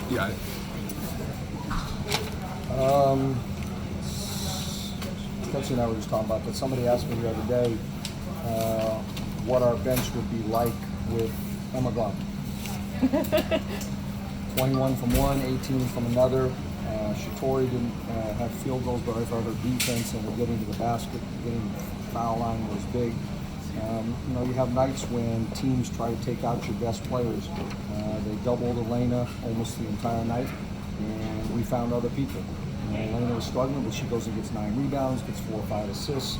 Yeah. Kelsey and I were just talking about that. Somebody asked me the other day what our bench would be like with Emma gone. 21 from one, 18 from another. Shatori didn't have field goals, but I thought her defense and getting to the basket, getting to the foul line was big. You have nights when teams try to take out your best players. They doubled Elena almost the entire night, and we found other people. Elena was struggling, but she goes and gets 9 rebounds, gets 4 or 5 assists.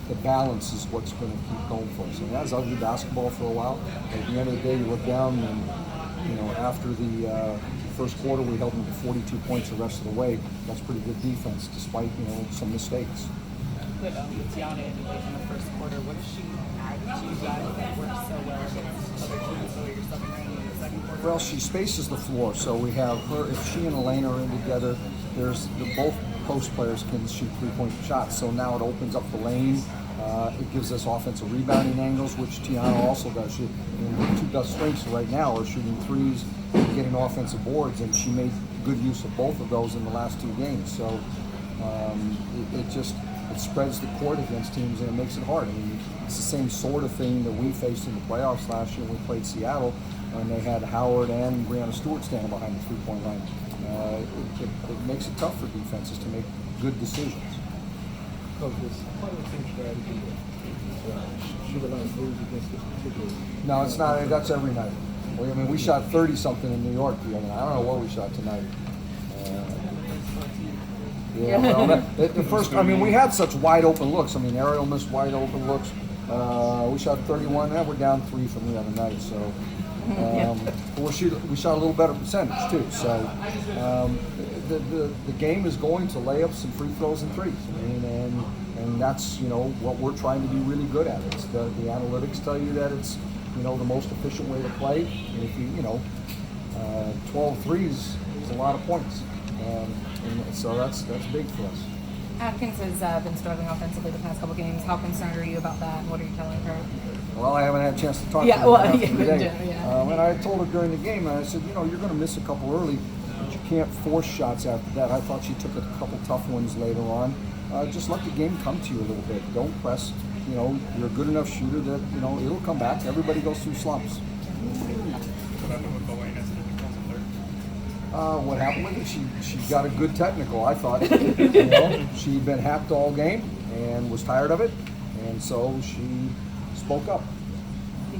The balance is what's going to keep going for us. And that was ugly basketball for a while. At the end of the day, you look down and, after the first quarter, we held them to 42 points the rest of the way. That's pretty good defense, despite, some mistakes. With Tiana in the first quarter, what does she add to you guys that works so well against other teams, so you're subbing her in the second quarter? Well, she spaces the floor, so we have her. If she and Elena are in together, both post players can shoot 3-point shots. So now it opens up the lane. It gives us offensive rebounding angles, which Tiana also does. The two best strengths right now are shooting threes and getting offensive boards, and she made good use of both of those in the last 2 games. So it spreads the court against teams and it makes it hard. I mean, it's the same sort of thing that we faced in the playoffs last year when we played Seattle, and they had Howard and Brianna Stewart standing behind the 3-point line. It makes it tough for defenses to make good decisions. Coach, it's part of the team strategy to shoot a lot of threes against this particular. No, it's not. That's every night. We shot 30-something in New York the other night. I don't know what we shot tonight. The first, we had such wide open looks. Ariel missed wide open looks. We shot 31. We're down 3 from the other night. So we shot a little better percentage too. So the game is going to layups and free throws and threes. And that's what we're trying to be really good at. It's the analytics tell you that it's the most efficient way to play. And if you 12 threes is a lot of points. And so that's big for us. Atkins has been struggling offensively the past couple games. How concerned are you about that, and what are you telling her? Well, I haven't had a chance to talk to her after today. And I told her during the game, and I said, you're going to miss a couple early, but you can't force shots after that. I thought she took a couple tough ones later on. Just let the game come to you a little bit. Don't press. You're a good enough shooter that it'll come back. Everybody goes through slumps. What happened with it? She got a good technical, I thought. She'd been hacked all game and was tired of it, and so she spoke up.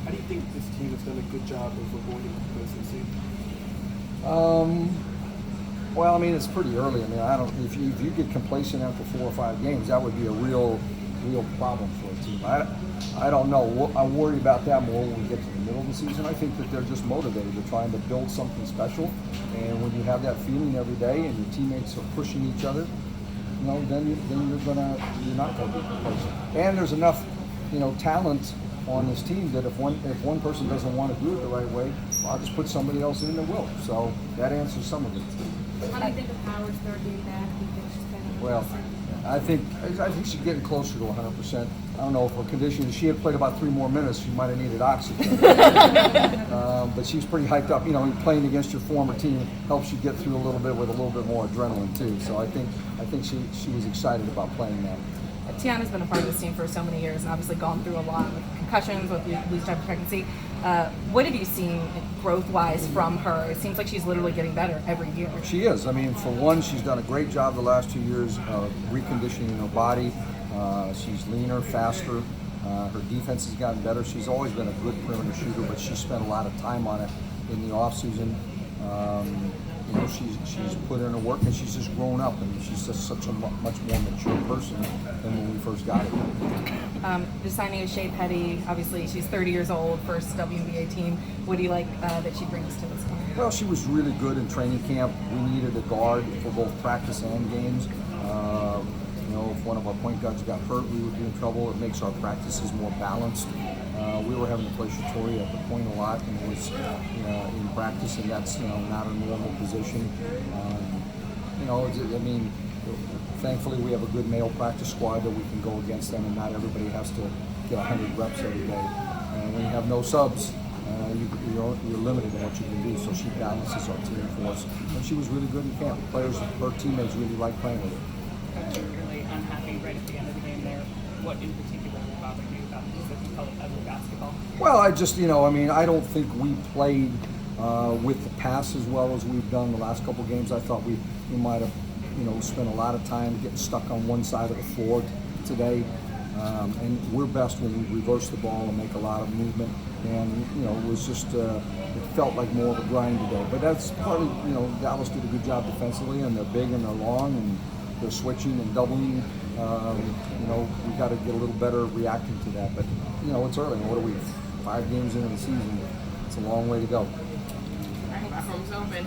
How do you think this team has done a good job of avoiding complacency? Well, it's pretty early. I don't. If you get complacent after 4 or 5 games, that would be a real problem for a team. I don't know. I worry about that more when we get to the middle of the season. I think that they're just motivated. They're trying to build something special. And when you have that feeling every day and your teammates are pushing each other, then you're not going to be complacent. And there's enough, talent on this team that if one person doesn't want to do it the right way, I'll just put somebody else in that will. So that answers some of it. How do you think of Howard's third game back? Do you think she's kind of Well, I think she's getting closer to 100%. I don't know if her condition. If she had played about 3 more minutes, she might have needed oxygen. But she's pretty hyped up. Playing against your former team helps you get through a little bit with a little bit more adrenaline too. So I think she was excited about playing that. Tiana's been a part of this team for so many years and obviously gone through a lot with concussions, with loose type of pregnancy. What have you seen growth-wise from her? It seems like she's literally getting better every year. She is. For one, she's done a great job the last 2 years of reconditioning her body. She's leaner, faster. Her defense has gotten better. She's always been a good perimeter shooter, but she spent a lot of time on it in the offseason. She's put in her work, and she's just grown up, and she's just such a much more mature person than when we first got her. Just signing a Shea Petty, obviously she's 30 years old, first WNBA team. What do you like that she brings to this team? Well, she was really good in training camp. We needed a guard for both practice and games. If one of our point guards got hurt, we would be in trouble. It makes our practices more balanced. We were having to play Shatori at the point a lot, and it was in practice, and that's not a normal position. Thankfully we have a good male practice squad that we can go against them, and not everybody has to get 100 reps every day. And when you have no subs, you're limited in what you can do. So she balances our team for us, and she was really good in camp. Players, her teammates really liked playing with her. Coach, you're really unhappy right at the end of the game there. What in particular bothered you about this, if you call it ugly basketball? Well, I just, I mean, I don't think we played with the pass as well as we've done the last couple games. I thought we might have, spent a lot of time getting stuck on one side of the floor today. And we're best when we reverse the ball and make a lot of movement. And, it was just, it felt like more of a grind today. But that's partly, Dallas did a good job defensively, and they're big and they're long and they're switching and doubling. We got to get a little better reacting to that. But, it's early. What are we, 5 games into the season? It's a long way to go. All right, phone's open.